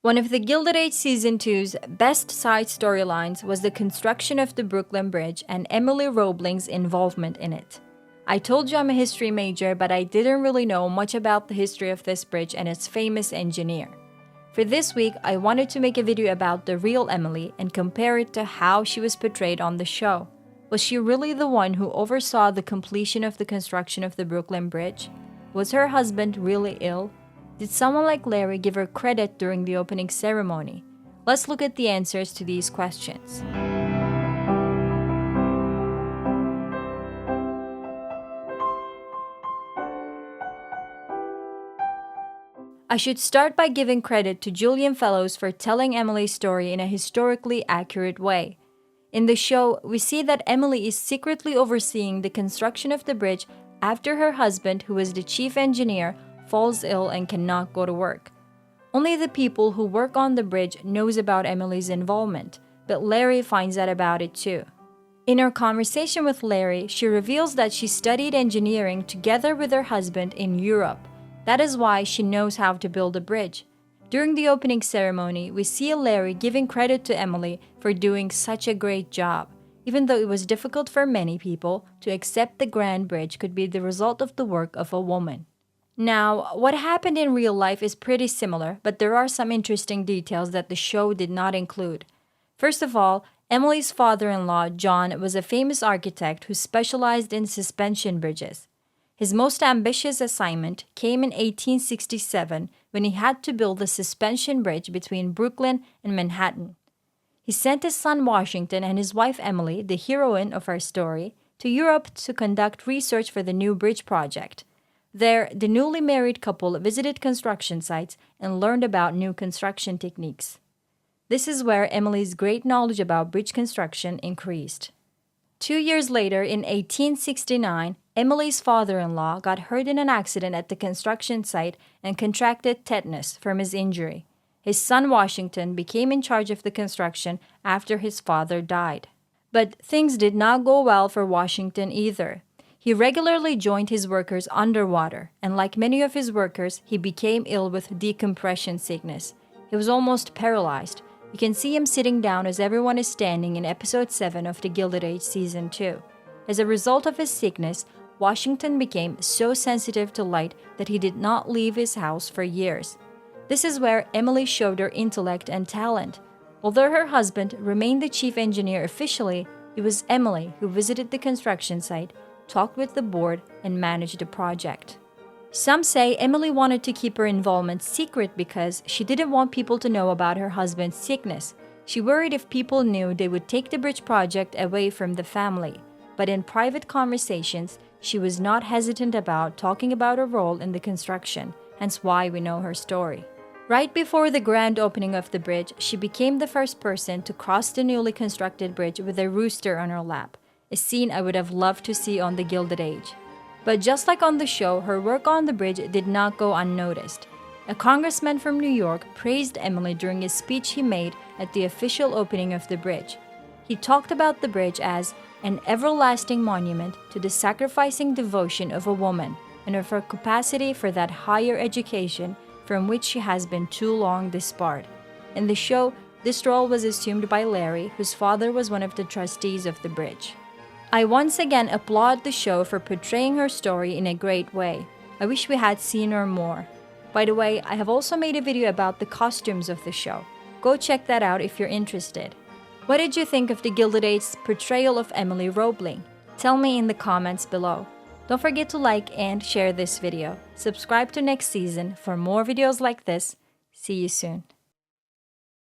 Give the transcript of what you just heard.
One of the Gilded Age Season 2's best side storylines was the construction of the Brooklyn Bridge and Emily Roebling's involvement in it. I told you I'm a history major, but I didn't really know much about the history of this bridge and its famous engineer. For this week, I wanted to make a video about the real Emily and compare it to how she was portrayed on the show. Was she really the one who oversaw the completion of the construction of the Brooklyn Bridge? Was her husband really ill? Did someone like Larry give her credit during the opening ceremony? Let's look at the answers to these questions. I should start by giving credit to Julian Fellowes for telling Emily's story in a historically accurate way. In the show, we see that Emily is secretly overseeing the construction of the bridge after her husband, who is the chief engineer, falls ill and cannot go to work. Only the people who work on the bridge knows about Emily's involvement, but Larry finds out about it too. In her conversation with Larry, she reveals that she studied engineering together with her husband in Europe. That is why she knows how to build a bridge. During the opening ceremony, we see Larry giving credit to Emily for doing such a great job, even though it was difficult for many people to accept the grand bridge could be the result of the work of a woman. Now, what happened in real life is pretty similar, but there are some interesting details that the show did not include. First of all, Emily's father-in-law, John, was a famous architect who specialized in suspension bridges. His most ambitious assignment came in 1867 when he had to build a suspension bridge between Brooklyn and Manhattan. He sent his son Washington and his wife Emily, the heroine of our story, to Europe to conduct research for the new bridge project. There, the newly married couple visited construction sites and learned about new construction techniques. This is where Emily's great knowledge about bridge construction increased. 2 years later, in 1869, Emily's father-in-law got hurt in an accident at the construction site and contracted tetanus from his injury. His son Washington became in charge of the construction after his father died. But things did not go well for Washington either. He regularly joined his workers underwater, and like many of his workers, he became ill with decompression sickness. He was almost paralyzed. You can see him sitting down as everyone is standing in episode 7 of the Gilded Age Season 2. As a result of his sickness, Washington became so sensitive to light that he did not leave his house for years. This is where Emily showed her intellect and talent. Although her husband remained the chief engineer officially, it was Emily who visited the construction site, talked with the board, and managed the project. Some say Emily wanted to keep her involvement secret because she didn't want people to know about her husband's sickness. She worried if people knew they would take the bridge project away from the family. But in private conversations, she was not hesitant about talking about her role in the construction, hence why we know her story. Right before the grand opening of the bridge, she became the first person to cross the newly constructed bridge with a rooster on her lap, a scene I would have loved to see on the Gilded Age. But just like on the show, her work on the bridge did not go unnoticed. A congressman from New York praised Emily during a speech he made at the official opening of the bridge. He talked about the bridge as an everlasting monument to the sacrificing devotion of a woman and of her capacity for that higher education from which she has been too long disbarred. In the show, this role was assumed by Larry, whose father was one of the trustees of the bridge. I once again applaud the show for portraying her story in a great way. I wish we had seen her more. By the way, I have also made a video about the costumes of the show. Go check that out if you're interested. What did you think of the Gilded Age's portrayal of Emily Roebling? Tell me in the comments below. Don't forget to like and share this video. Subscribe to next season for more videos like this. See you soon.